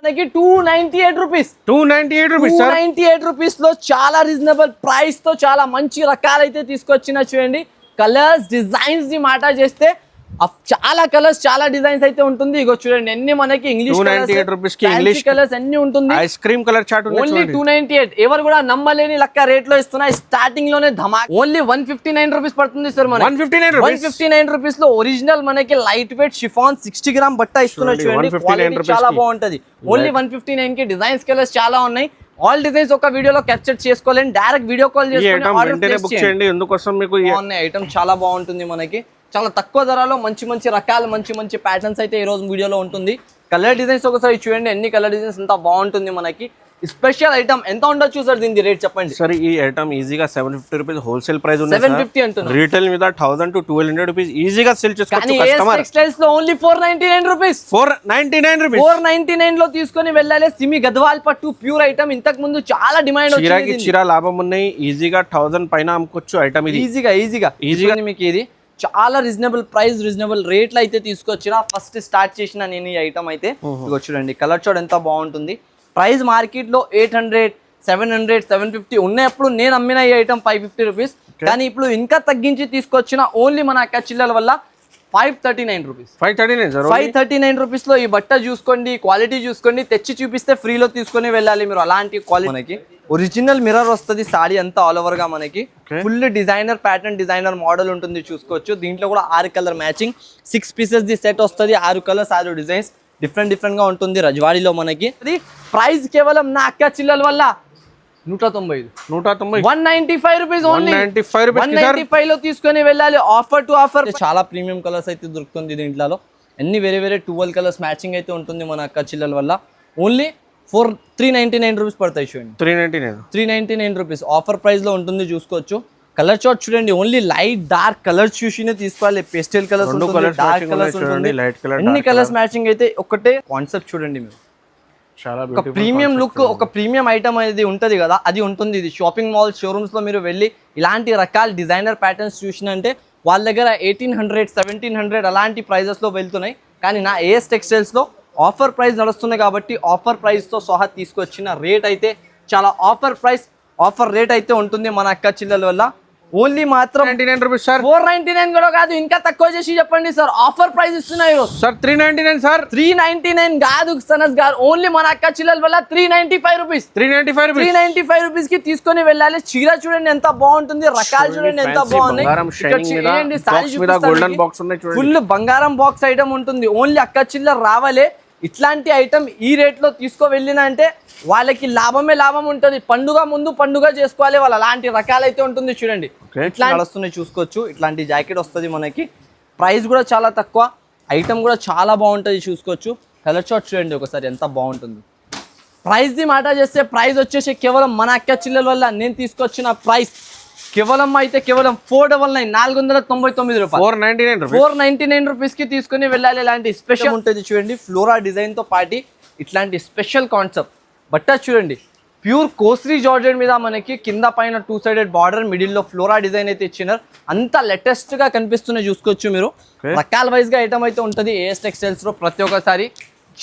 మనకి 298 rupees 298 rupees లో చాలా రీజనబుల్ ప్రైస్ తో చాలా మంచి రకాలైతే తీసుకొచ్చిన చూడండి. కలర్స్ డిజైన్స్ ని మాట చేస్తే చాలా కలర్స్ చాలా డిజైన్స్ అయితే ఉంటుంది. ఇగో చూడండి ఎన్ని మనకి ఇంగ్లీష్ కలర్స్ అన్ని ఉంటుంది. Ice cream colour chart only 298. ఎవరు కూడా నమ్మలేని లెక్క రేట్ లో ఇస్తున్నాయి. స్టార్టింగ్ లోనే ధమా ఓన్లీ 159 రూపీస్ పడుతుంది సార్. మనకి 159 రూపీస్ లో ఒరిజినల్ మనకి లైట్ వెయిట్ షిఫాన్ 60 గ్రామ్ బట్ట ఇస్తున్నారు చూడండి. క్వాలిటీ చాలా బాగుంటది. ఓన్లీ 159 కి డిజైన్స్ కలర్స్ చాలా ఉన్నాయి. ఆల్ డిజైన్స్ ఒక వీడియోలో క్యాప్చర్ చేసుకోలేండి. డైరెక్ట్ వీడియో కాల్ చేసుకొని ఆర్డర్ ప్లేస్ చేయండి. ఎందుకోసం మీకు ఐటమ్ చాలా బాగుంటుంది. మనకి చాలా తక్కువ ధరలో మంచి మంచి రకాలు మంచి ప్యాటర్న్స్ అయితే ఈ రోజు వీడియోలో ఉంటుంది. కలర్ డిజైన్స్ ఒకసారి చూడండి. ఎన్ని కలర్ డిజైన్స్ ఎంత బాగుంటుంది. మనకి స్పెషల్ ఐటమ్ ఎంత ఉండొచ్చు సార్? దీని రేట్ చెప్పండి సార్. ఈ ఐటమ్ ఈజీగా 750 రూపీస్ హోల్సేల్ ప్రైస్ ఉంది. 750 అంటున్నారు. రీటైల్ మీద 1000 to 1200 రూపీస్ ఈజీగా సేల్ చేసుకోవచ్చు. కస్టమర్ టెక్స్టైల్స్ లో ఓన్లీ 499 రూపీస్ 499 లో తీసుకొని వెళ్ళాలి. సిమి గద్వాల్ పట్టు ప్యూర్ ఐటమ్. ఇంతకు ముందు చాలా డిమాండ్ వచ్చింది. చీర లాభం ఉన్నాయి. ఈజీగా 1000 పైన అమ్ముకోవచ్చు ఐటమ్. ఇది ఈజీగా మీకు ఇది చాలా రీజనబుల్ ప్రైస్ రీజనబుల్ రేట్లు అయితే తీసుకొచ్చినా. ఫస్ట్ స్టార్ట్ చేసిన నేను ఈ ఐటమ్ అయితే ఇగో చూడండి. కలర్ చూడ ఎంత బాగుంటుంది. ప్రైస్ మార్కెట్ లో 800, 700, 750 ఉన్నప్పుడు నేను అమ్మిన ఈ ఐటమ్ 550 రూపీస్. కానీ ఇప్పుడు ఇంకా తగ్గించి తీసుకొచ్చిన ఓన్లీ మన అక్క చిల్లల వల్ల 539 రూపీస్ 539 రూపీస్ లో ఈ బట్ట చూసుకోండి. క్వాలిటీ చూసుకోండి. తెచ్చి చూపిస్తే ఫ్రీలో తీసుకొని వెళ్ళాలి మీరు. అలాంటి క్వాలిటీ మనకి ఒరిజినల్ మిర్రర్ వస్తుంది. సాడీ అంతా ఆల్ ఓవర్ గా మనకి full designer pattern designer model ఉంటుంది. చూసుకోవచ్చు. దీంట్లో కూడా 6 colour matching 6 pieces the set వస్తుంది. 6 కలర్స్ 6 డిజైన్స్ డిఫరెంట్ గా ఉంటుంది. రజవాడీలో మనకి ప్రైస్ కేవలం నా అక్క చిల్లల వల్ల 195 195 రూపీస్ ఓన్లీ 195 లో తీసుకొని వెళ్ళాలి. ఆఫర్ టు ఆఫర్ చాలా ప్రీమియం కలర్స్ అయితే దొరుకుతుంది దీంట్లో. అన్ని వేరే 12 కలర్స్ మ్యాచింగ్ అయితే ఉంటుంది మన అక్క చిల్లల వల్ల. ఓన్లీ 399 రూపీస్ పడతాయి చూడండి. 399 రూపీస్ ఆఫర్ ప్రైస్ లో ఉంటుంది. చూసుకోవచ్చు. కలర్ చార్ట్ చూడండి. ఓన్లీ లైట్ డార్క్ కలర్స్ చూసినే తీసుకోవాలి. పేస్టల్ కలర్స్ డార్క్ కలర్స్ ఉంటుంది. అన్ని కలర్స్ మ్యాచింగ్ అయితే ఒకటే కాన్సెప్ట్ చూడండి మీరు. ఒక ప్రీమియం లుక్ ఒక ప్రీమియం ఐటమ్ అనేది ఉంటది కదా, అది ఉంటుంది. ఇది షాపింగ్ మాల్ షోరూమ్స్ లో మీరు వెళ్ళి ఇలాంటి రకాల డిజైనర్ ప్యాటర్న్స్ చూసినంటే వాళ్ళ దగ్గర 1800, 1700 అలాంటి ప్రైజెస్ లో వెళ్తున్నాయి. కానీ నా ఏఎస్ టెక్స్టైల్స్ లో ఆఫర్ ప్రైస్ నడుస్తుంది కాబట్టి ఆఫర్ ప్రైస్ తో సహా తీసుకొచ్చిన రేట్ అయితే చాలా ఆఫర్ రేట్ అయితే ఉంటుంది మన అక్క చిల్లల వల్ల. ఓన్లీ మాత్రం 99 రూపీస్ సార్. 499 కూడా కాదు, ఇంకా తక్కువ చేసి చెప్పండి సార్. ఆఫర్ ప్రైస్ ఇస్తున్నాయి సార్. 399 సార్. 399 కాదు సనస్ గారు. ఓన్లీ మన అక్క చిల్లల వల్ల 395 రూపీస్ 395 రూపీస్ కి తీసుకొని వెళ్ళాలి. చీర చూడండి ఎంత బాగుంటుంది. రకాలు చూడండి ఎంత బాగున్నాయి. ఫుల్ బంగారం బాక్స్ ఐటమ్ ఉంటుంది. ఓన్లీ అక్క చిల్లర రావాలే. ఇట్లాంటి ఐటమ్ ఈ రేట్ లో తీసుకో వెళ్ళిన అంటే వాళ్ళకి లాభం ఉంటుంది. పండుగ ముందు పండుగ చేసుకోవాలి వాళ్ళు. అలాంటి రకాలైతే ఉంటుంది చూడండి. ఇట్లా వస్తున్నాయి చూసుకోవచ్చు. ఇట్లాంటి జాకెట్ వస్తుంది మనకి. ప్రైస్ కూడా చాలా తక్కువ. ఐటమ్ కూడా చాలా బాగుంటుంది. చూసుకోవచ్చు. కలర్ చార్ట్ చూడండి ఒకసారి ఎంత బాగుంటుంది. ప్రైస్ ది మాట చేస్తే ప్రైస్ వచ్చేసి కేవలం మన అక్క చిల్లల వల్ల నేను తీసుకొచ్చిన ప్రైస్ కేవలం 499 499 రూపాయలు 499 రూపీస్ కి తీసుకుని వెళ్ళాలి. ఇలాంటి స్పెషల్ ఉంటుంది చూడండి. ఫ్లోరా డిజైన్ తో పాటి ఇట్లాంటి స్పెషల్ కాన్సెప్ట్ బట్ట చూడండి. ప్యూర్ కోస్రీ జార్జెట్ మీద మనకి కింద పైన 2 సైడెడ్ బార్డర్, మిడిల్ లో ఫ్లోరా డిజైన్ అయితే ఇచ్చినారు. అంతా లేటెస్ట్ గా కనిపిస్తున్నాయి చూసుకోవచ్చు మీరు. రకాల వైజ్ గా ఐటమ్ అయితే ఉంటుంది ఏఎస్ టెక్స్టైల్స్ లో. ప్రతి ఒక్కసారి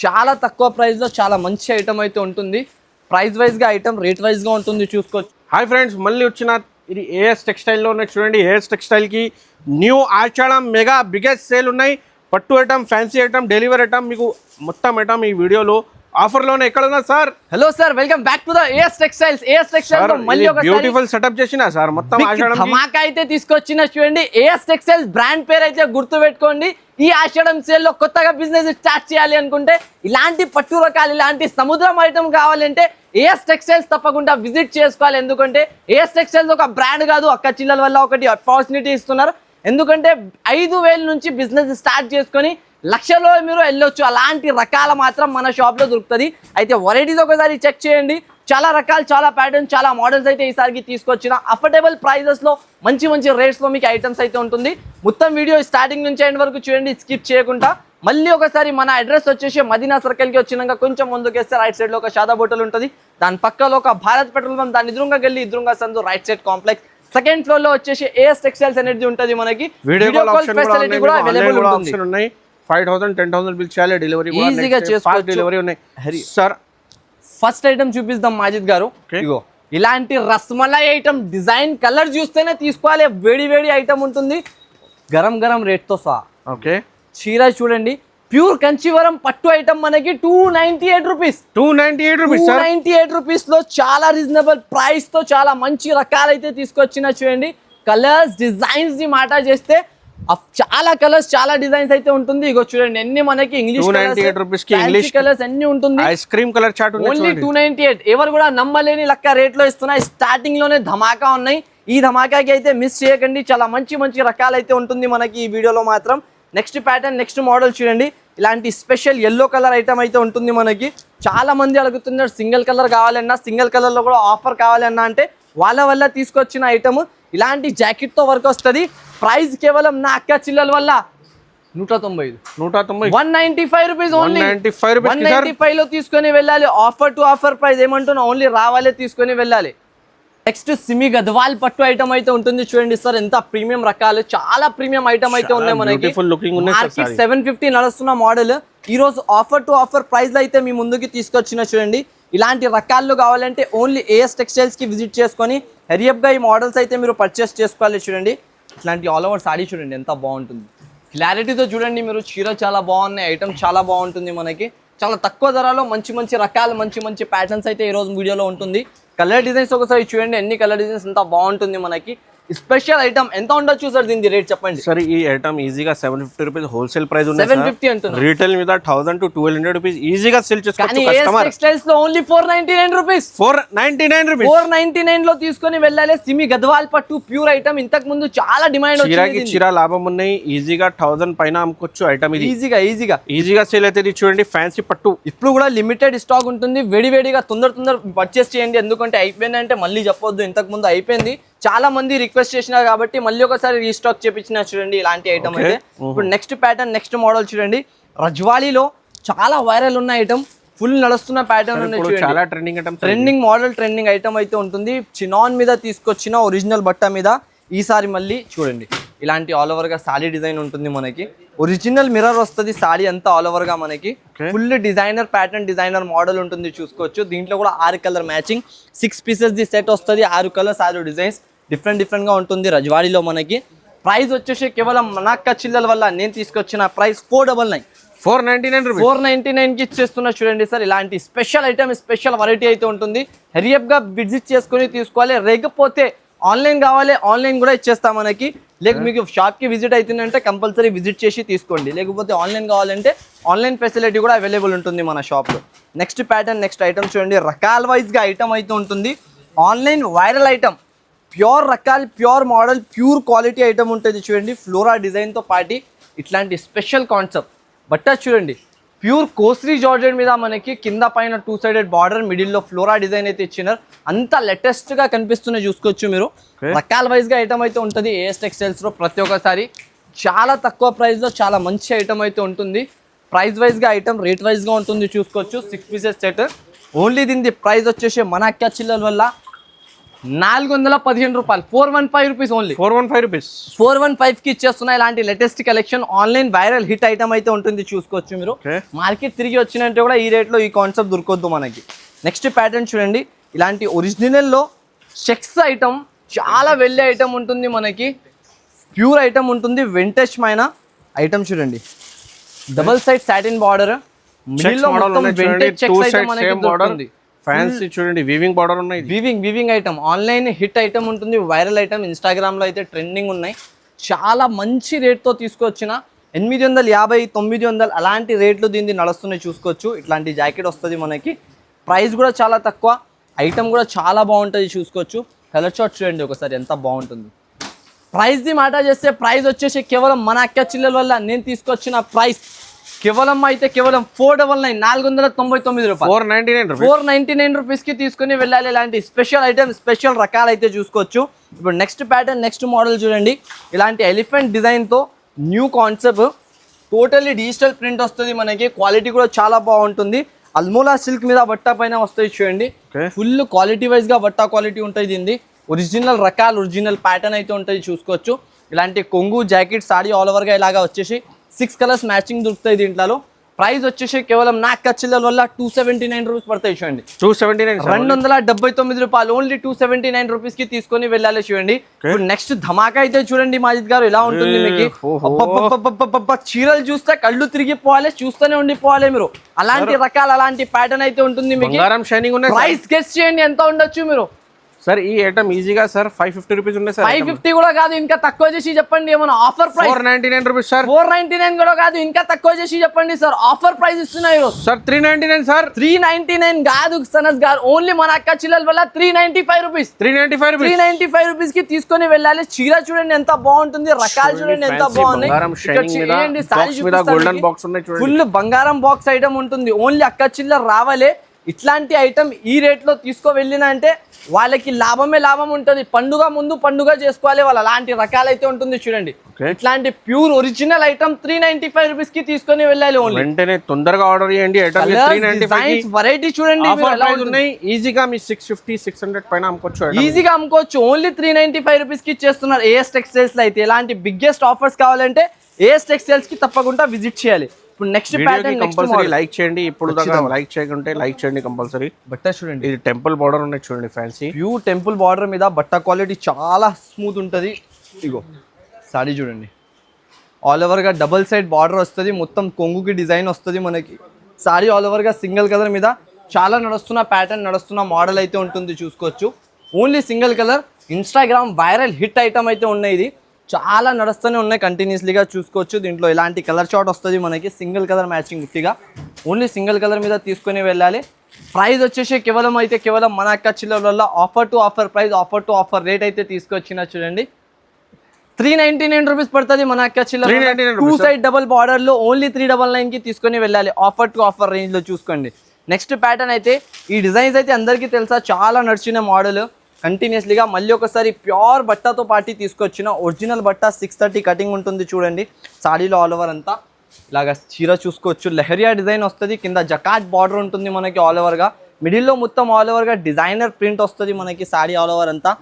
చాలా తక్కువ ప్రైస్ లో చాలా మంచి ఐటమ్ అయితే ఉంటుంది. ప్రైస్ వైజ్ గా ఐటమ్ రేట్ వైజ్ గా ఉంటుంది. చూసుకోవచ్చు. హాయ్ ఫ్రెండ్స్, మళ్ళీ వచ్చిన ఇది ఏఎస్ టెక్స్టైల్లో ఉన్నాయి చూడండి. ఏఎస్ టెక్స్టైల్కి new Ashadham mega biggest sale ఉన్నాయి. పట్టు item, fancy item, delivery item, మీకు మొత్తం ఐటమ్ ఈ వీడియోలో ఆఫర్లోనే. ఎక్కడ ఉన్నా sir? Hello sir, welcome back to the AS textiles. AS textiles మళ్ళీ ఒక బ్యూటిఫుల్ సెటప్ చేసిన సార్. మొత్తం ఆషాఢం ధమాకా అయితే తీసుకొచ్చిన చూడండి. ఏఎస్ టెక్స్టైల్స్ బ్రాండ్ పేరు అయితే గుర్తు పెట్టుకోండి. ఈ ఆషాఢం సేల్ లో కొత్తగా బిజినెస్ స్టార్ట్ చేయాలి అనుకుంటే, ఇలాంటి పట్టు రకాలు, ఇలాంటి సముద్రం ఐటమ్ కావాలంటే ఏఎస్ టెక్స్టైల్స్ తప్పకుండా విజిట్ చేసుకోవాలి. ఎందుకంటే ఏఎస్ టెక్స్టైల్స్ ఒక బ్రాండ్ కాదు, అక్క చిల్లల వల్ల ఒకటి ఆపర్చునిటీ ఇస్తున్నారు. ఎందుకంటే 5000 నుంచి బిజినెస్ స్టార్ట్ చేసుకొని లక్షలో మీరు వెళ్ళొచ్చు. అలాంటి రకాల మాత్రం మన షాప్ లో దొరుకుతుంది. అయితే వెరైటీస్ ఒకసారి చెక్ చేయండి. చాలా రకాలు, చాలా ప్యాటర్న్స్, చాలా మోడల్స్ అయితే ఈసారికి తీసుకొచ్చిన అఫోర్డబుల్ ప్రైజెస్ లో మంచి రేట్స్ లో మీకు ఐటమ్స్ అయితే ఉంటుంది. మొత్తం వీడియో స్టార్టింగ్ నుంచి ఎండ్ వరకు చూడండి, స్కిప్ చేయకుండా. మళ్ళీ ఒకసారి మన అడ్రస్ వచ్చేసి మదీనా సర్కిల్కి వచ్చినాక కొంచెం ముందుకేస్తే రైట్ సైడ్ లో ఒక షాదా హోటల్ ఉంటుంది. దాని పక్కలో ఒక భారత్ పెట్రోల్ పంప్, దాని ఎదురుగా వెళ్ళి ఎదురుగా సందు right side complex. Second floor లో వచ్చేసి ఏఎస్ టెక్స్టైల్స్ ఎనర్జీ ఉంటుంది. మనకి వీడియో కాల్ ఫెసిలిటీ కూడా అవైలబుల్ ఉంటుంది. 5,000 10,000 బిల్ చేయాలి డెలివరీ ఈజీగా చేసుకోవచ్చు. డెలివరీ ఉన్నాయి సార్. ఫస్ట్ ఐటమ్ చూపిస్తాం మాజిద్ గారు. ఇగో ఇలాంటి రస్మలై ఐటమ్ డిజైన్ కలర్ చూస్తేనే తీసుకోవాలి. వేడి వేడి ఐటమ్ ఉంటుంది, గరం గరం రేట్తో సహా. ఓకే, చీర చూడండి, ప్యూర్ కంచీవరం పట్టు ఐటమ్ మనకి 298 రూపీస్. 298 రూపీస్ 298 రూపీస్ లో చాలా రీజనబుల్ ప్రైస్ తో చాలా మంచి రకాలైతే తీసుకొచ్చిన. చూడండి కలర్స్ డిజైన్స్ ది మాట చేస్తే చాలా కలర్స్ చాలా డిజైన్స్ అయితే ఉంటుంది. ఇగో చూడండి ఎన్ని మనకి ఇంగ్లీష్ 298 రూపీస్ కి ఇంగ్లీష్ కలర్స్ అన్ని ఉంటుంది. ఐస్ క్రీమ్ కలర్ చార్ట్ ఉంది ఓన్లీ 298. ఎవరు కూడా నమ్మలేని లెక్క రేట్ లో ఇస్తున్నాయి. స్టార్టింగ్ లోనే ధమాకా ఉన్నాయి. ఈ ధమాకాకి అయితే మిస్ చేయకండి. చాలా మంచి మంచి రకాలు అయితే ఉంటుంది మనకి ఈ వీడియోలో మాత్రం. నెక్స్ట్ ప్యాటర్న్ నెక్స్ట్ మోడల్ చూడండి. ఇలాంటి స్పెషల్ ఎల్లో కలర్ ఐటమ్ అయితే ఉంటుంది మనకి. చాలా మంది అడుగుతున్నారు సింగిల్ కలర్ కావాలన్నా, సింగిల్ కలర్ లో కూడా ఆఫర్ కావాలన్నా అంటే వాళ్ళ వల్ల తీసుకొచ్చిన ఐటమ్. ఇలాంటి జాకెట్ తో వర్క్ వస్తుంది. ప్రైస్ కేవలం నా అక్క చిల్లల వల్ల 195 195 రూపీస్ ఓన్లీ. 195 లో తీసుకొని వెళ్ళాలి. ఆఫర్ టు ఆఫర్ ప్రైస్ ఏమంటున్నా, ఓన్లీ రావాలే తీసుకొని వెళ్ళాలి. నెక్స్ట్ సిమి గద్వాల్ పట్టు ఐటమ్ అయితే ఉంటుంది. చూడండి సార్ ఎంత ప్రీమియం రకాలు, చాలా ప్రీమియం ఐటమ్ అయితే ఉన్నాయి మనకి. 750 నడుస్తున్న మోడల్ ఈ రోజు ఆఫర్ టు ఆఫర్ ప్రైస్ లో అయితే మీ ముందుకి తీసుకొచ్చిన. చూడండి ఇలాంటి రకాల్లో కావాలంటే ఓన్లీ ఏఎస్ టెక్స్టైల్స్ కి విజిట్ చేసుకొని హెరియప్ గా ఈ మోడల్స్ అయితే మీరు పర్చేస్ చేసుకోవాలి. చూడండి ఇట్లాంటి ఆల్ ఓవర్ సాడీ చూడండి ఎంత బాగుంటుంది. క్లారిటీతో చూడండి మీరు, చీర చాలా బాగున్నాయి, ఐటమ్ చాలా బాగుంటుంది మనకి. చాలా తక్కువ ధరలో మంచి మంచి రకాలు మంచి మంచి ప్యాటర్న్స్ అయితే ఈ రోజు వీడియోలో ఉంటుంది. కలర్ డిజైన్స్ ఒకసారి చూడండి, ఎన్ని కలర్ డిజైన్స్ ఎంత బాగుంటుంది మనకి. స్పెషల్ ఐటమ్ ఎంత ఉండొచ్చు సార్ దీని రేట్ చెప్పండి. సార్ ఈ ఐటమ్ ఈజీగా 750 రూపీస్ హోల్సేల్ ప్రైస్ ఉంది. 750 అంటున్నారు. రీటైల్ మీద 1000 to 1200 రూపీస్ ఈజీగా సేల్ చేసుకోవచ్చు కస్టమర్. టెక్స్టైల్స్ లో ఓన్లీ 499 రూపీస్. 499 రూపీస్ 499 లో తీసుకొని వెళ్ళాలి. సిమి గద్వాల్ పట్టు ప్యూర్ ఐటమ్. ఇంతకు ముందు చాలా డిమాండ్ వచ్చింది. చీర లాభం ఉన్నాయి. ఈజీగా 1000 పైన అమ్ముకోవచ్చు ఐటమ్ ఇది. ఈజీగా సేల్ అయితే చూడండి. ఫ్యాన్సీ పట్టు ఇప్పుడు కూడా లిమిటెడ్ స్టాక్ ఉంటుంది. వేడివేడిగా తొందర పర్చేస్ చేయండి. ఎందుకంటే అయిపోయిందంటే మళ్ళీ చెప్పొద్దు. ఇంతకు ముందు అయిపోయింది, చాలా మంది రిక్వెస్ట్ చేసినారు కాబట్టి మళ్ళీ ఒకసారి రీస్టాక్ చేపించిన. చూడండి ఇలాంటి ఐటమ్ అయితే. ఇప్పుడు నెక్స్ట్ ప్యాటర్న్ నెక్స్ట్ మోడల్ చూడండి. రజ్వాలీలో చాలా వైరల్ ఉన్న ఐటమ్, ఫుల్ నడుస్తున్న ప్యాటర్న్ ఉన్నాయి. చాలా trending item, trending model trending item అయితే ఉంటుంది. చినాన్ మీద తీసుకొచ్చిన ఒరిజినల్ బట్ట మీద ఈసారి మళ్ళీ చూడండి ఇలాంటి ఆల్ ఓవర్ గా సాడీ డిజైన్ ఉంటుంది మనకి. ఒరిజినల్ మిర్రర్ వస్తుంది సాడీ అంతా ఆల్ ఓవర్ గా మనకి. Full designer pattern designer model ఉంటుంది చూసుకోవచ్చు. దీంట్లో కూడా 6 colour matching 6 pieces the set వస్తుంది. 6 కలర్స్ 6 డిజైన్స్ డిఫరెంట్ గా ఉంటుంది రజ్వాడీలో మనకి. ప్రైస్ వచ్చేసి కేవలం మనక్క చిల్లల వల్ల నేను తీసుకొచ్చిన ప్రైస్ 499 కి ఇచ్చేస్తున్నా. చూడండి సార్ ఇలాంటి స్పెషల్ ఐటమ్ స్పెషల్ వెరైటీ అయితే ఉంటుంది. హెరియప్ గా విజిట్ చేసుకుని తీసుకోవాలి. లేకపోతే ఆన్లైన్ కావాలి, ఆన్లైన్ కూడా ఇచ్చేస్తాం మనకి. లేక మీకు షాప్ కి విజిట్ అవుతుందంటే కంపల్సరీ విజిట్ చేసి తీసుకోండి. లేకపోతే ఆన్లైన్ కావాలంటే ఆన్లైన్ ఫెసిలిటీ కూడా అవైలబుల్ ఉంటుంది మన షాప్ లో. నెక్స్ట్ ప్యాటర్న్ నెక్స్ట్ ఐటమ్ చూడండి. రకాల వైజ్ గా ఐటమ్ అయితే ఉంటుంది. ఆన్లైన్ వైరల్ ఐటమ్, ప్యూర్ రకాలు, pure model, pure quality item ఉంటుంది. చూడండి ఫ్లోరా డిజైన్తో పాటి ఇట్లాంటి స్పెషల్ కాన్సెప్ట్ బట్ట చూడండి. ప్యూర్ కోస్రీ జార్జెట్ మీద మనకి కింద పైన 2 సైడెడ్ బార్డర్, మిడిల్లో ఫ్లోరా డిజైన్ అయితే ఇచ్చినారు. అంతా లేటెస్ట్గా కనిపిస్తున్నాయి చూసుకోవచ్చు మీరు. రకాల వైజ్గా ఐటమ్ అయితే ఉంటుంది ఏఎస్ టెక్స్టైల్స్లో. ప్రతి ఒక్కసారి చాలా తక్కువ ప్రైస్లో చాలా మంచి ఐటమ్ అయితే ఉంటుంది. ప్రైస్ వైజ్గా ఐటమ్ రేట్ వైజ్గా ఉంటుంది చూసుకోవచ్చు. 6 పీసెస్ సెట్. ఓన్లీ దీని ప్రైస్ వచ్చేసి మన అక్క చిల్లల వల్ల 415 రూపాయలు. 415 రూపీస్ ఓన్లీ. 415 కి ఇచ్చేస్తున్నాయి. ఇలాంటి latest collection online viral hit item అయితే ఉంటుంది చూసుకోవచ్చు మీరు. మార్కెట్ తిరిగి వచ్చినంటే కూడా ఈ రేట్లో ఈ కాన్సెప్ట్ దొరకొద్దు మనకి. నెక్స్ట్ ప్యాటర్న్ చూడండి. ఇలాంటి ఒరిజినల్లో చెక్స్ ఐటమ్ చాలా వెళ్ళే ఐటమ్ ఉంటుంది మనకి. ప్యూర్ ఐటమ్ ఉంటుంది. వింటేజ్ పైన ఐటమ్ చూడండి. డబుల్ సైడ్ సాటిన్ బార్డర్, మిడిల్లో మొత్తం వింటేజ్ చెక్స్ ఐటమ్ మనకి దొరుకుతుంది. ఫ్యాన్సీ చూడండి, వీవింగ్ బార్డర్ ఉన్నాయి. Weaving item online hit item ఉంటుంది. వైరల్ ఐటమ్ ఇన్స్టాగ్రామ్ లో అయితే ట్రెండింగ్ ఉన్నాయి. చాలా మంచి రేట్తో తీసుకొచ్చిన 850 900 అలాంటి రేట్లు దీన్ని నడుస్తున్నాయి చూసుకోవచ్చు. ఇట్లాంటి జాకెట్ వస్తుంది మనకి. ప్రైస్ కూడా చాలా తక్కువ, ఐటమ్ కూడా చాలా బాగుంటుంది చూసుకోవచ్చు. కలర్ చార్ట్ చూడండి ఒకసారి ఎంత బాగుంటుంది. ప్రైస్ ది మాట చేస్తే ప్రైస్ వచ్చేసి కేవలం మన అక్క చిల్లల వల్ల నేను తీసుకొచ్చిన ప్రైస్ కేవలం 499 రూపాయలు. 499 రూపీస్ కి తీసుకుని వెళ్ళాలి. ఇలాంటి స్పెషల్ ఐటమ్ స్పెషల్ రకాలు అయితే చూసుకోవచ్చు. ఇప్పుడు నెక్స్ట్ ప్యాటర్న్ నెక్స్ట్ మోడల్ చూడండి. ఇలాంటి ఎలిఫెంట్ డిజైన్ తో new concept, totally digital print వస్తుంది మనకి. క్వాలిటీ కూడా చాలా బాగుంటుంది. అల్మోలా సిల్క్ మీద బట్ట పైన వస్తాయి చూడండి. ఫుల్ క్వాలిటీ వైజ్ గా బట్ట క్వాలిటీ ఉంటుంది దీన్ని. ఒరిజినల్ రకాలు ఒరిజినల్ ప్యాటర్న్ అయితే ఉంటుంది చూసుకోవచ్చు. ఇలాంటి కొంగు జాకెట్ సాడీ ఆల్ ఓవర్ గా ఇలాగా వచ్చేసి 6 కలర్స్ మ్యాచింగ్ దొరుకుతాయి దీంట్లో. ప్రైస్ వచ్చేసి కేవలం నా అక్క చిల్లల వల్ల 279 రూపీస్ పడతాయి చూడండి. 279 రూపాయలు ఓన్లీ 279 రూపీస్ కి తీసుకొని వెళ్ళాలి చూడండి. ఇప్పుడు నెక్స్ట్ ధమాకా అయితే చూడండి మాజిద్ గారు ఎలా ఉంటుంది మీకు. చీరలు చూస్తే కళ్ళు తిరిగిపోవాలి, చూస్తూనే ఉండిపోవాలి మీరు. అలాంటి రకాల అలాంటి ప్యాటర్న్ అయితే ఉంటుంది మీకు. ప్రైస్ గెస్ చేయండి ఎంత ఉండొచ్చు మీరు. సార్ ఈ ఐటమ్ ఈజీగా సార్ 550 రూపీస్ ఉన్నాయి సార్. 550 కూడా కాదు, ఇంకా తక్కువ చేసి చెప్పండి. ఏమన్నా ఆఫర్ ప్రైస్ 499 రూపీస్ సార్. 499 కూడా కాదు, ఇంకా తక్కువ చేసి చెప్పండి సార్. ఆఫర్ ప్రైస్ ఇస్తున్నాయి సార్. 399 సార్. 399 కాదు సనస్ గారు, ఓన్లీ మన అక్క చిల్లల వల్ల 395 రూపీస్. 395 రూపీస్ కి తీసుకొని వెళ్ళాలి. చీర చూడండి ఎంత బాగుంటుంది, రకాలు చూడండి ఎంత బాగున్నాయి. ఫుల్ బంగారం బాక్స్ ఐటమ్ ఉంటుంది. ఓన్లీ అక్క చిల్లర రావాలే. ఇట్లాంటి ఐటమ్ ఈ రేట్ లో తీసుకో వెళ్ళిన అంటే వాళ్ళకి లాభమే లాభం ఉంటుంది. పండుగ ముందు పండుగ చేసుకోవాలి వాళ్ళు. అలాంటి రకాలైతే ఉంటుంది చూడండి. ఇట్లాంటి ప్యూర్ ఒరిజినల్ ఐటమ్ 395 రూపీస్ కి తీసుకొని వెళ్ళాలి. వెంటనే తొందరగా ఆర్డర్ చేయండి. వెరైటీ చూడండి ఈజీగా మీ 650 600 పైన అమ్ముకోవచ్చు. ఈజీగా అమ్ముకోవచ్చు. ఓన్లీ 395 రూపీస్ కి ఇచ్చేస్తున్నారు. ఏఎస్ టెక్స్టైల్స్ లో అయితే ఇలాంటి బిగ్గెస్ట్ ఆఫర్స్ కావాలంటే ఏఎస్ టెక్స్టైల్స్ కి తప్పకుండా విజిట్ చేయాలి. ఇప్పుడు నెక్స్ట్ ప్యాటర్న్ కంపల్సరీ లైక్ చేయండి. ఇప్పుడు దాకా లైక్ చేయకుంటే లైక్ చేయండి కంపల్సరీ. బట్ట చూడండి, ఇది టెంపుల్ బార్డర్ ఉన్నాయి చూడండి, ఫ్యాన్సీ ప్యూర్ టెంపుల్ బార్డర్ మీద బట్ట క్వాలిటీ చాలా స్మూత్ ఉంటుంది. ఇగో సారీ చూడండి, ఆల్ ఓవర్ గా డబుల్ సైడ్ బార్డర్ వస్తుంది. మొత్తం కొంగుకి డిజైన్ వస్తుంది మనకి. సారీ ఆల్ ఓవర్ గా సింగిల్ కలర్ మీద చాలా నడుస్తున్న ప్యాటర్న్, నడుస్తున్న మోడల్ అయితే ఉంటుంది చూసుకోవచ్చు. Only single colour. Instagram viral hit item అయితే ఉన్నాయి. ఇది చాలా నడుస్తూనే ఉన్నాయి కంటిన్యూస్లీగా చూసుకోవచ్చు. దీంట్లో ఇలాంటి కలర్ షాట్ వస్తుంది మనకి, సింగిల్ కలర్ మ్యాచింగ్ గుట్టిగా. ఓన్లీ సింగిల్ కలర్ మీద తీసుకొని వెళ్ళాలి. ప్రైస్ వచ్చేసి కేవలం మన అక్క చిల్లల వల్ల offer to offer price, offer to offer rate అయితే తీసుకొచ్చిన చూడండి. 399 రూపీస్ పడుతుంది మన అక్క చిల్లర. 2 సైడ్ డబల్ బార్డర్ లో ఓన్లీ 399 కి తీసుకొని వెళ్ళాలి. ఆఫర్ టు ఆఫర్ రేంజ్ లో చూసుకోండి. నెక్స్ట్ ప్యాటర్న్ అయితే ఈ డిజైన్స్ అయితే అందరికీ తెలుసా, చాలా నడిచిన మోడల్. కంటిన్యూస్లీగా మళ్ళీ ఒకసారి ప్యూర్ బట్టతో పాటు తీసుకొచ్చిన ఒరిజినల్ బట్ట 630 కటింగ్ ఉంటుంది చూడండి. సాడీలో ఆల్ ఓవర్ అంతా ఇలాగా చీర చూసుకోవచ్చు. లెహరియా డిజైన్ వస్తుంది, కింద జకాట్ బార్డర్ ఉంటుంది మనకి ఆల్ ఓవర్గా. మిడిల్లో మొత్తం ఆల్ ఓవర్గా డిజైనర్ ప్రింట్ వస్తుంది మనకి. సాడీ ఆల్ ఓవర్ అంతా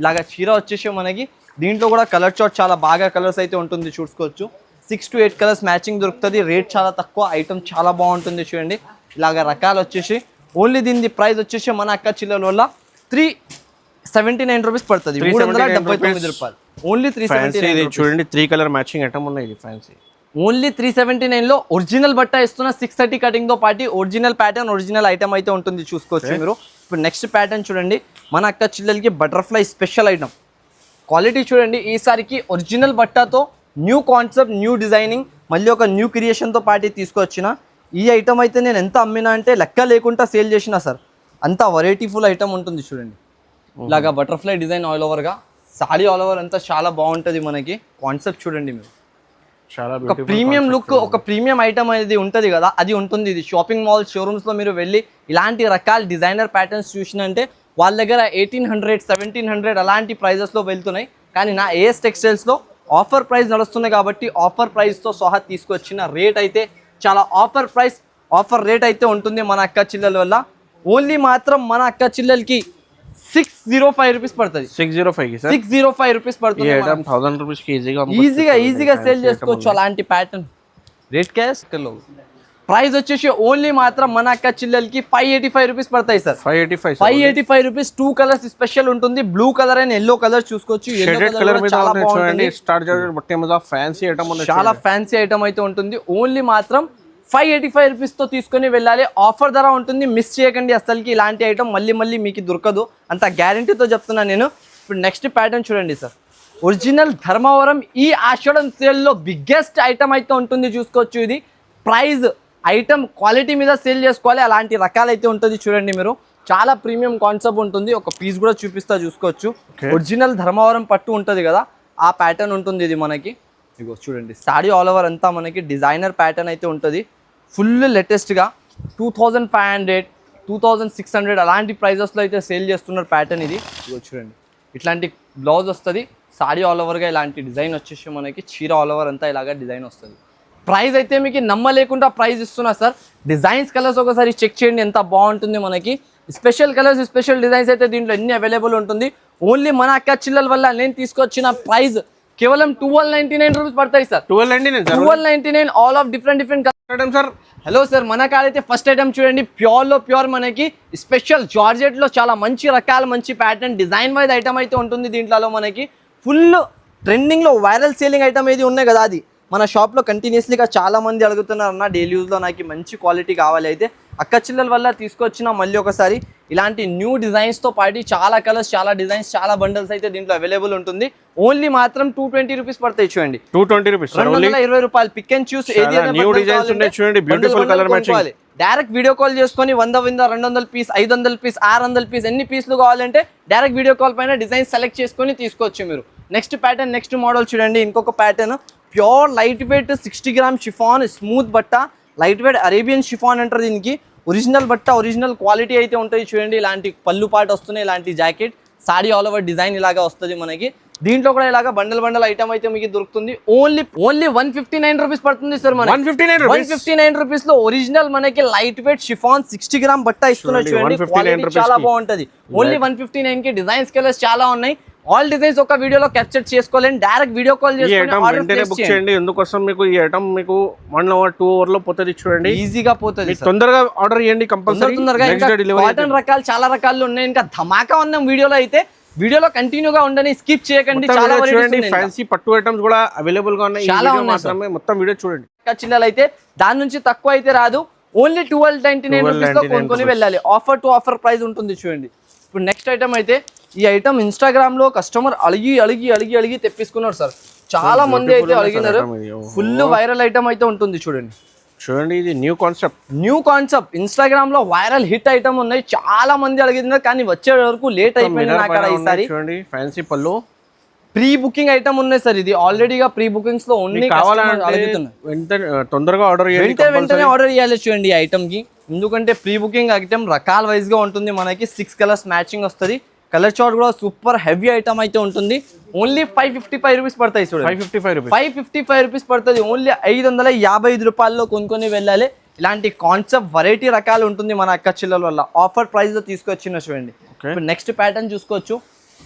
ఇలాగ చీర వచ్చేసి మనకి. దీంట్లో కూడా కలర్ చార్ట్ చాలా బాగా కలర్స్ అయితే ఉంటుంది చూసుకోవచ్చు. 6 to 8 కలర్స్ మ్యాచింగ్ దొరుకుతుంది. రేట్ చాలా తక్కువ, ఐటమ్ చాలా బాగుంటుంది చూడండి. ఇలాగ రకాలు వచ్చేసి ఓన్లీ దీని ప్రైస్ వచ్చేసి మన అక్క చిల్లల వల్ల 379 రూపీస్ పడుతుంది. 379 రూపాయలు ఓన్లీ 379 చూడండి. 3 కలర్ మ్యాచింగ్ ఐటమ్ ఉన్నాయి. ఇది ఫ్యాన్సీ ఓన్లీ 379 లో ఒరిజినల్ బట్ట ఇస్తున్న 630 కటింగ్ తో పాటు ఒరిజినల్ ప్యాటర్న్, ఒరిజినల్ ఐటమ్ అయితే ఉంటుంది చూసుకోవచ్చు మీరు. ఇప్పుడు నెక్స్ట్ ప్యాటర్న్ చూడండి, మన అక్క చిల్లలకి బటర్ఫ్లై స్పెషల్ ఐటమ్. క్వాలిటీ చూడండి, ఈసారికి ఒరిజినల్ బట్టతో న్యూ కాన్సెప్ట్, న్యూ డిజైనింగ్, మళ్ళీ ఒక న్యూ క్రియేషన్తో పాటు తీసుకొచ్చిన ఈ ఐటమ్ అయితే నేను ఎంత అమ్మినా అంటే లెక్క లేకుండా సేల్ చేసిన సార్. అంత వెరైటీఫుల్ ఐటమ్ ఉంటుంది చూడండి. ఇలాగా బటర్ఫ్లై డిజైన్ ఆల్ ఓవర్గా, సాడీ ఆల్ ఓవర్ అంతా చాలా బాగుంటుంది మనకి. కాన్సెప్ట్ చూడండి మీరు, ఒక ప్రీమియం లుక్, ఒక ప్రీమియం ఐటమ్ అనేది ఉంటుంది కదా, అది ఉంటుంది. ఇది షాపింగ్ మాల్, షోరూమ్స్లో మీరు వెళ్ళి ఇలాంటి రకాల డిజైనర్ ప్యాటర్న్స్ చూసినంటే వాళ్ళ దగ్గర 1800, 1700 అలాంటి ప్రైజెస్లో వెళ్తున్నాయి. కానీ నా ఏఎస్ టెక్స్టైల్స్లో ఆఫర్ ప్రైస్ నడుస్తున్నాయి కాబట్టి ఆఫర్ ప్రైస్తో సహా తీసుకొచ్చిన రేట్ అయితే చాలా ఆఫర్ ప్రైస్, ఆఫర్ రేట్ అయితే ఉంటుంది మన అక్క చిల్లల వల్ల. ఓన్లీ మాత్రం మన అక్క చిల్లలకి 605 రూపీస్ పడుతుంది. 605 రూపీస్ పడుతుంది. 1000 రూపీస్ కి ఈజీగా సేల్ చేసుకోవచ్చు అలాంటి ప్యాటర్న్. రేట్ క్యాష్ ప్రైస్ వచ్చేసి ఓన్లీ మాత్రం మన అక్క చిల్లలకి 585 రూపీస్ పడతాయి సార్. 585 రూపీస్. 2 కలర్స్ స్పెషల్ ఉంటుంది, blue colour and yellow colour చూసుకోవచ్చు. చాలా ఫ్యాన్సీ ఐటమ్ అయితే ఉంటుంది. ఓన్లీ మాత్రం 585 రూపీస్ తో తీసుకొని వెళ్ళాలి. ఆఫర్ ధర ఉంటుంది, మిస్ చేయకండి అసలుకి. ఇలాంటి ఐటమ్ మళ్ళీ మీకు దొరకదు, అంత గ్యారంటీతో చెప్తున్నాను నేను. ఇప్పుడు నెక్స్ట్ ప్యాటర్న్ చూడండి సార్, ఒరిజినల్ ధర్మవరం ఈ ఆషాఢం సేల్లో బిగ్గెస్ట్ ఐటమ్ అయితే ఉంటుంది చూసుకోవచ్చు. ఇది ప్రైజ్ ఐటమ్ క్వాలిటీ మీద సేల్ చేసుకోవాలి, అలాంటి రకాలైతే ఉంటుంది చూడండి మీరు. చాలా ప్రీమియం కాన్సెప్ట్ ఉంటుంది. ఒక పీస్ కూడా చూపిస్తా చూసుకోవచ్చు. ఒరిజినల్ ధర్మవరం పట్టు ఉంటుంది కదా, ఆ ప్యాటర్న్ ఉంటుంది ఇది మనకి. ఇగో చూడండి, సాడీ ఆల్ ఓవర్ అంతా మనకి డిజైనర్ ప్యాటర్న్ అయితే ఉంటుంది. ఫుల్ లేటెస్ట్గా 2500, 2600 అలాంటి ప్రైజెస్లో అయితే సేల్ చేస్తున్నారు ప్యాటర్న్ ఇది. ఇగో చూడండి, ఇట్లాంటి బ్లౌజ్ వస్తుంది, సాడీ ఆల్ ఓవర్గా ఇలాంటి డిజైన్ వచ్చేసి మనకి. చీర ఆల్ ఓవర్ అంతా ఇలాగా డిజైన్ వస్తుంది. ప్రైస్ అయితే మీకు నమ్మలేకుండా ప్రైస్ ఇస్తున్నా సార్. డిజైన్స్, కలర్స్ ఒకసారి చెక్ చేయండి ఎంత బాగుంటుంది మనకి. స్పెషల్ కలర్స్, స్పెషల్ డిజైన్స్ అయితే దీంట్లో ఎన్ని అవైలబుల్ ఉంటుంది. ఓన్లీ మన అక్క చిల్లల వల్ల నేను తీసుకొచ్చిన ప్రైస్ కేవలం 1299 రూపీస్ పడతాయి sir. 1299 sir. 1299 all of different item sir. Hello sir, మన కాడైతే ఫస్ట్ ఐటమ్ చూడండి, ప్యూర్లో ప్యూర్ మనకి స్పెషల్ జార్జెట్లో చాలా మంచి రకాల మంచి ప్యాటర్న్ డిజైన్ వైజ్ ఐటమ్ అయితే ఉంటుంది. దీంట్లో మనకి ఫుల్ ట్రెండింగ్లో వైరల్ సేలింగ్ ఐటమ్ ఏది ఉన్నాయి కదా, అది మన షాప్లో కంటిన్యూస్లీగా చాలా మంది అడుగుతున్నారు అన్న, డైలీ యూజ్లో నాకు మంచి క్వాలిటీ కావాలి. అయితే అక్క చిల్లల వల్ల తీసుకొచ్చిన మళ్ళీ ఒకసారి ఇలాంటి న్యూ డిజైన్స్తో పాటు చాలా కలర్స్, చాలా డిజైన్స్, చాలా బండల్స్ అయితే దీంట్లో అవైలబుల్ ఉంటుంది. ఓన్లీ మాత్రం 220 రూపీస్ పడతాయి చూడండి. 220 రూపీస్, 220 రూపాయలు. పిక్ అండ్ చూస్ ఏది న్యూ డిజైన్స్ ఉన్నాయి చూడండి, beautiful colour matching. Direct video call చేసుకొని 100 200 పీస్, 500 పీస్, 600 పీస్ ఎన్ని పీస్లు కావాలంటే డైరెక్ట్ వీడియో కాల్ పైన డిజైన్ సెలెక్ట్ చేసుకొని తీసుకోవచ్చు మీరు. నెక్స్ట్ ప్యాటర్న్, నెక్స్ట్ మోడల్ చూడండి. ఇంకొక pattern pure light weight 60 gram chiffon smooth బట్ట, లైట్ వెయిట్ అరేబియన్ షిఫాన్ అంటారు దీనికి. ఒరిజినల్ బట్ట, ఒరిజినల్ క్వాలిటీ అయితే ఉంటుంది చూడండి. ఇలాంటి పళ్ళు పాటు వస్తున్నాయి, ఇలాంటి jacket, saree all over design ఇలాగా వస్తుంది మనకి. దీంట్లో కూడా ఇలాగా బండల్ ఐటమ్ అయితే మీకు దొరుకుతుంది. ఓన్లీ 159 రూపీస్ పడుతుంది సార్. మన 159 రూపీస్ లో ఒరిజినల్ మనకి లైట్ వెయిట్ షిఫాన్ 60 గ్రామ్ బట్ట ఇస్తున్నారు చూడండి. క్వాలిటీ చాలా బాగుంటది. ఓన్లీ 159 కి డిజైన్స్ కలర్స్ చాలా ఉన్నాయి. ఆల్ డిజైన్స్ ఒక వీడియోలో క్యాప్చర్ చేసుకోలేండి, డైరెక్ట్ వీడియో కాల్ చేసుకొని ఆర్డర్ ప్లేస్ చేయండి. ఎందుకోసం మీకు ఈ ఐటమ్ మీకు 1 అవర్ 2 అవర్ లో పోతుంది చూడండి, ఈజీగా పోతుంది. తొందరగా ఆర్డర్ చేయండి కంపల్సరీ. కాటన్ రకాలు చాలా రకాలు ఉన్నాయి. ఇంకా ధమాకా ఉన్న వీడియోలో అయితే వీడియోలో కంటిన్యూగా ఉండని, స్కిప్ చేయకండి. చాలా చూడండి, ఫ్యాన్సీ పట్టు ఐటమ్స్ కూడా అవైలబుల్ గా ఉన్నాయి. చాలా ఉన్నాయి, మొత్తం వీడియో చూడండి. చిల్లలు అయితే దాని నుంచి తక్కువ అయితే రాదు. ఓన్లీ 1299 రూపీస్ లో కొనుక్కొని వెళ్ళాలి. ఆఫర్ టు ఆఫర్ ప్రైస్ ఉంటుంది చూడండి. ఇప్పుడు నెక్స్ట్ ఐటమ్ అయితే ఈ ఐటమ్ ఇన్స్టాగ్రామ్ లో కస్టమర్ అడిగి తెప్పించుకున్నారు సార్. చాలా మంది అయితే అడిగినారు. ఫుల్ వైరల్ ఐటమ్ అయితే ఉంటుంది చూడండి. ఇది న్యూ కాన్సెప్ట్ ఇన్స్టాగ్రామ్ లో వైరల్ హిట్ ఐటమ్ ఉన్నాయి. చాలా మంది అడిగినారు కానీ వచ్చే వరకు లేట్ అయిపోయింది నాకు. ఈసారి చూడండి, ఫ్యాన్సీ పళ్ళు ప్రీ బుకింగ్ ఐటమ్ ఉన్నాయి సార్. ఇది ఆల్రెడీగా ప్రీ బుకింగ్స్ లో ఉన్నాయి. తొందరగా ఆర్డర్ వెంటనే ఆర్డర్ చేయాలి చూడండి ఈ ఐటమ్ కి. ఎందుకంటే ప్రీ బుకింగ్ ఐటమ్ రకాల వైజ్ గా ఉంటుంది. మనకి 6 కలర్స్ మ్యాచింగ్ వస్తుంది. కలర్ చార్ట్ కూడా సూపర్ హెవీ ఐటమ్ అయితే ఉంటుంది. ఓన్లీ 555 రూపీస్ పడతాయి చూడండి. 555 రూపీస్ పడుతుంది. ఓన్లీ 555 రూపాయల్లో కొనుక్కొని వెళ్ళాలి. ఇలాంటి కాన్సెప్ట్ వెరైటీ రకాలు ఉంటుంది మన అక్క చిల్లల వల్ల. ఆఫర్ ప్రైస్ లో తీసుకొచ్చిన చూడండి. నెక్స్ట్ ప్యాటర్న్ చూసుకోవచ్చు.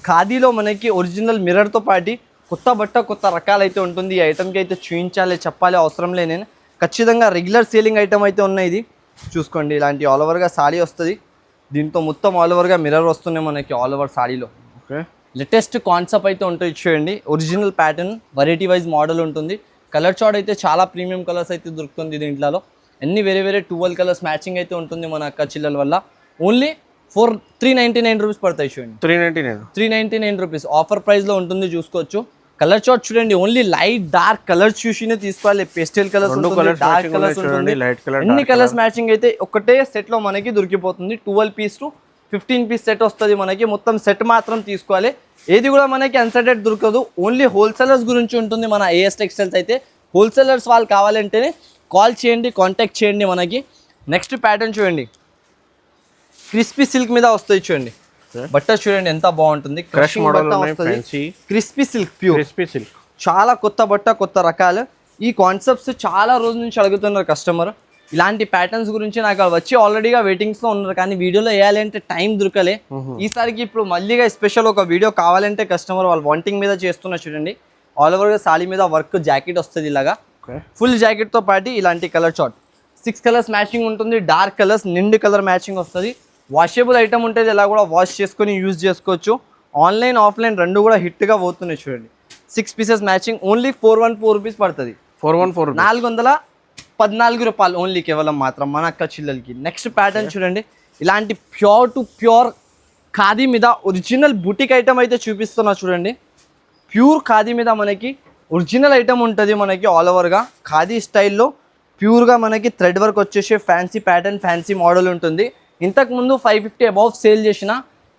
ఖాదీలో మనకి ఒరిజినల్ మిర్రర్ తో పాటు కొత్త బట్ట, కొత్త రకాలు అయితే ఉంటుంది. ఈ ఐటమ్కి అయితే చూపించాలి, చెప్పాలి అవసరం లే. నేను ఖచ్చితంగా రెగ్యులర్ సేలింగ్ ఐటమ్ అయితే ఉన్నాయి. ఇది చూసుకోండి, ఇలాంటి ఆల్ ఓవర్గా సాడీ వస్తుంది. దీంతో మొత్తం ఆల్ ఓవర్గా మిర్రర్ వస్తున్నాయి మనకి ఆల్ ఓవర్ సాడీలో. లేటెస్ట్ కాన్సెప్ట్ అయితే ఉంటుంది చూడండి. Original pattern, variety wise model ఉంటుంది. కలర్ చార్ట్ అయితే చాలా ప్రీమియం కలర్స్ అయితే దొరుకుతుంది దీంట్లో. అన్ని వేరే 12 కలర్స్ మ్యాచింగ్ అయితే ఉంటుంది మన అక్క చిల్లల వల్ల. ఓన్లీ 399 రూపీస్ పడతాయి చూడండి. 399 రూపీస్ ఆఫర్ ప్రైస్ లో ఉంటుంది. చూసుకోవచ్చు. కలర్ చార్ట్ చూడండి. ఓన్లీ లైట్ డార్క్ కలర్స్ చూసినే తీసుకోవాలి. పేస్టల్ కలర్స్ ఉంటుంది, డార్క్ కలర్స్ ఉంటుంది. అన్ని కలర్స్ మ్యాచింగ్ అయితే ఒకటే సెట్ లో మనకి దొరికిపోతుంది. 12 పీస్ టు 15 పీస్ సెట్ వస్తుంది మనకి. మొత్తం సెట్ మాత్రం తీసుకోవాలి. ఏది కూడా మనకి అన్సెటెడ్ దొరకదు. ఓన్లీ హోల్సేలర్స్ గురించి ఉంటుంది మన ఏఎస్ టెక్స్టైల్స్ అయితే. హోల్సేలర్స్ వాళ్ళు కావాలంటేనే కాల్ చేయండి, కాంటాక్ట్ చేయండి మనకి. నెక్స్ట్ ప్యాటర్న్ చూడండి. క్రిస్పీ సిల్క్ మీద వస్తుంది చూడండి. బట్ట చూడండి ఎంత బాగుంటుంది. Crispy silk, pure silk. చాలా కొత్త బట్ట, కొత్త రకాలు. ఈ కాన్సెప్ట్స్ చాలా రోజుల నుంచి అడుగుతున్నారు కస్టమర్. ఇలాంటి ప్యాటర్న్స్ గురించి నాకు వచ్చి ఆల్రెడీగా వెయిటింగ్స్ లో ఉన్నారు కానీ వీడియోలో వేయాలి అంటే టైం దొరకలే. ఈసారికి ఇప్పుడు మళ్ళీగా స్పెషల్ ఒక వీడియో కావాలంటే కస్టమర్ వాళ్ళు వాంటింగ్ మీద చేస్తున్నారు చూడండి. ఆల్ ఓవర్ గా సాడీ మీద వర్క్ జాకెట్ వస్తుంది ఇలాగా. ఫుల్ జాకెట్ తో పాటు ఇలాంటి కలర్ చార్ట్ 6 కలర్స్ మ్యాచింగ్ ఉంటుంది. డార్క్ కలర్స్, నిండు కలర్ మ్యాచింగ్ వస్తుంది. వాషబుల్ ఐటమ్ ఉంటుంది. ఇలా కూడా వాష్ చేసుకొని యూజ్ చేసుకోవచ్చు. ఆన్లైన్ ఆఫ్లైన్ రెండు కూడా హిట్గా పోతున్నాయి చూడండి. 6 పీసెస్ మ్యాచింగ్. ఓన్లీ 414 రూపీస్ పడుతుంది. 414 రూపాయలు ఓన్లీ, కేవలం మాత్రం మన అక్క చిల్లలకి. నెక్స్ట్ ప్యాటర్న్ చూడండి. ఇలాంటి ప్యూర్ టు ప్యూర్ ఖాదీ మీద ఒరిజినల్ బుటిక్ ఐటమ్ అయితే చూపిస్తున్నా చూడండి. ప్యూర్ ఖాదీ మీద మనకి ఒరిజినల్ ఐటమ్ ఉంటుంది మనకి. ఆల్ ఓవర్గా ఖాదీ స్టైల్లో ప్యూర్గా మనకి థ్రెడ్ వర్క్ వచ్చేసి ఫ్యాన్సీ ప్యాటర్న్, ఫ్యాన్సీ మోడల్ ఉంటుంది. ఇంతకుముందు 550 అబౌవ్ సేల్ చేసిన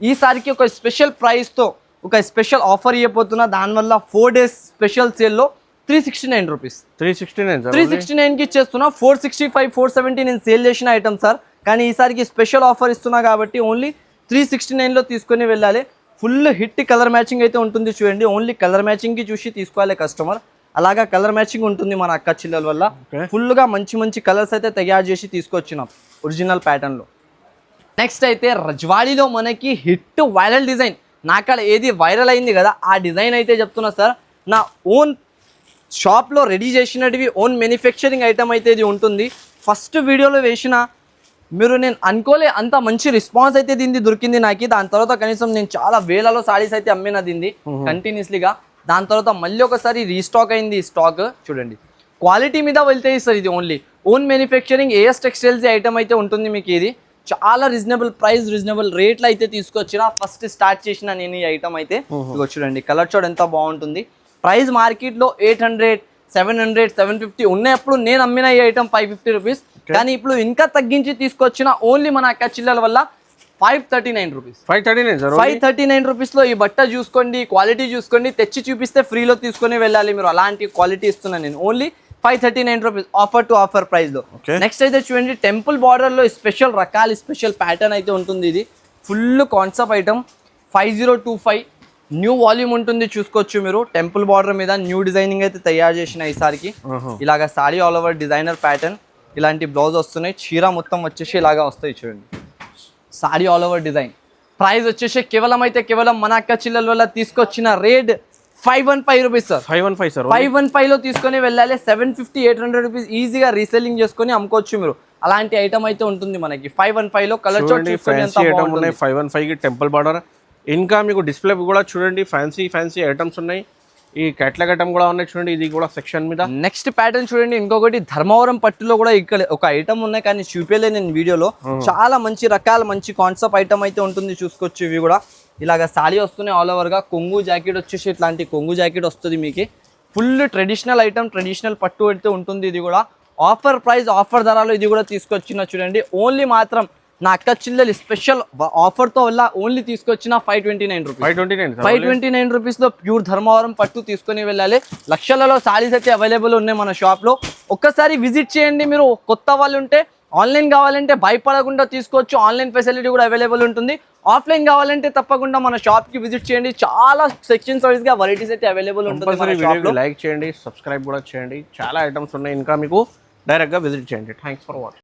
ఈసారికి ఒక స్పెషల్ ప్రైస్తో ఒక స్పెషల్ ఆఫర్ ఇవ్వబోతున్నా. దానివల్ల 4 days స్పెషల్ సేల్లో 369 రూపీస్. 369కి ఇచ్చేస్తున్నా. 465, 470 నేను సేల్ చేసిన ఐటమ్ సార్. కానీ ఈసారికి స్పెషల్ ఆఫర్ ఇస్తున్నా కాబట్టి ఓన్లీ 369లో తీసుకొని వెళ్ళాలి. ఫుల్ హిట్ కలర్ మ్యాచింగ్ అయితే ఉంటుంది చూడండి. ఓన్లీ కలర్ మ్యాచింగ్కి చూసి తీసుకోవాలి కస్టమర్. అలాగా కలర్ మ్యాచింగ్ ఉంటుంది మన అక్క చిల్లల వల్ల. ఫుల్గా మంచి కలర్స్ అయితే తయారు చేసి తీసుకొచ్చినాం ఒరిజినల్ ప్యాటర్న్లో. నెక్స్ట్ అయితే రజ్వాడీలో మనకి హిట్ వైరల్ డిజైన్. నాకాడ ఏది వైరల్ అయింది కదా ఆ డిజైన్ అయితే చెప్తున్నా సార్. నా ఓన్ షాప్లో రెడీ చేసినటివి ఓన్ మ్యానుఫ్యాక్చరింగ్ ఐటమ్ అయితే ఇది ఉంటుంది. ఫస్ట్ వీడియోలో వేసిన మీరు నేను అనుకోలే అంత మంచి రెస్పాన్స్ అయితే దీన్ని దొరికింది నాకు. దాని తర్వాత కనీసం నేను చాలా వేలలో సారీస్ అయితే అమ్మిన దీన్ని కంటిన్యూస్లీగా. దాని తర్వాత మళ్ళీ ఒకసారి రీస్టాక్ అయింది ఈ స్టాక్. చూడండి క్వాలిటీ మీద వెళ్తే సార్ ఇది only own manufacturing AS textiles item అయితే ఉంటుంది మీకు. ఇది చాలా రీజనబుల్ ప్రైస్ రీజనబుల్ రేట్లు అయితే తీసుకొచ్చిన ఫస్ట్ స్టార్ట్ చేసిన నేను ఈ ఐటమ్ అయితే. ఇదిగో చూడండి కలర్ చూడ ఎంత బాగుంటుంది. ప్రైస్ మార్కెట్లో 800, 700, 750 ఉన్నప్పుడు నేను అమ్మిన ఈ ఐటమ్ 550 రూపీస్. కానీ ఇప్పుడు ఇంకా తగ్గించి తీసుకొచ్చిన ఓన్లీ మన అక్క చిల్లల వల్ల 539 రూపీస్. 539 రూపీస్లో ఈ బట్ట చూసుకోండి, క్వాలిటీ చూసుకోండి, తెచ్చి చూపిస్తే ఫ్రీలో తీసుకొని వెళ్ళాలి మీరు. అలాంటి క్వాలిటీ ఇస్తున్నాను నేను. Only 539 rupees offer to offer ప్రైస్లో. నెక్స్ట్ అయితే చూడండి టెంపుల్ బార్డర్లో స్పెషల్ రకాల స్పెషల్ ప్యాటర్న్ అయితే ఉంటుంది. ఇది full concept item 5025 new volume ఉంటుంది చూసుకోవచ్చు మీరు. టెంపుల్ బార్డర్ మీద న్యూ డిజైనింగ్ అయితే తయారు చేసిన ఈసారికి. ఇలాగ sorry all over designer pattern, ఇలాంటి బ్లౌజ్ వస్తున్నాయి. చీర మొత్తం వచ్చేసి ఇలాగా వస్తాయి చూడండి. Sorry all over design. Price వచ్చేసి కేవలం మన అక్క చిల్లల వల్ల తీసుకొచ్చిన రేట్ 515 రూపీస్ సార్. 515లో తీసుకొని వెళ్ళాలి. 750, 800 రూపీస్ ఈజీగా రీసెల్లింగ్ చేసుకొని అమ్ముకోవచ్చు మీరు. అలాంటి ఐటమ్ అయితే ఉంటుంది మనకి 515లో. కలర్ చూడండి 515కి టెంపుల్ బార్డర్. ఇంకా మీకు డిస్ప్లే కూడా చూడండి ఫ్యాన్సీ ఐటమ్స్ ఉన్నాయి. ఈ కేటలాగ్ ఐటమ్ కూడా ఉన్నాయి చూడండి. ఇది కూడా సెక్షన్ మీద. నెక్స్ట్ ప్యాటర్న్ చూడండి ఇంకొకటి ధర్మవరం పట్టులో కూడా ఇక్కడ ఒక ఐటమ్ ఉన్నాయి కానీ చూపేలే నేను వీడియోలో. చాలా మంచి రకాల మంచి కాన్సెప్ట్ ఐటమ్ అయితే ఉంటుంది చూసుకోవచ్చు. ఇవి కూడా ఇలాగ సారీ వస్తున్నాయి ఆల్ ఓవర్గా. కొంగు జాకెట్ వచ్చేసి ఇట్లాంటి కొంగు జాకెట్ వస్తుంది మీకు. ఫుల్ ట్రెడిషనల్ ఐటమ్, ట్రెడిషనల్ పట్టు అయితే ఉంటుంది. ఇది కూడా ఆఫర్ ప్రైస్ ఆఫర్ ధరలో ఇది కూడా తీసుకొచ్చిన చూడండి. ఓన్లీ మాత్రం నా అక్క చిల్లలు స్పెషల్ ఆఫర్తో వల్ల ఓన్లీ తీసుకొచ్చిన 529 రూపీస్. 529 రూపీస్లో ప్యూర్ ధర్మవరం పట్టు తీసుకొని వెళ్ళాలి. లక్షలలో సారీస్ అయితే అవైలబుల్ ఉన్నాయి మన షాప్లో. ఒక్కసారి విజిట్ చేయండి మీరు. కొత్త వాళ్ళు ఉంటే ఆన్లైన్ కావాలంటే భయపడకుండా తీసుకోవచ్చు. ఆన్లైన్ ఫెసిలిటీ కూడా అవైలబుల్ ఉంటుంది. ఆఫ్లైన్ కావాలంటే తప్పకుండా మన షాప్కి విజిట్ చేయండి. చాలా సెక్షన్స్ వైజ్గా వెరైటీస్ అయితే అవైలబుల్ ఉంటుంది. లైక్ చేయండి, సబ్స్క్రైబ్ కూడా చేయండి. చాలా ఐటమ్స్ ఉన్నాయి. ఇంకా మీకు డైరెక్ట్గా విజిట్ చేయండి. Thanks for watching.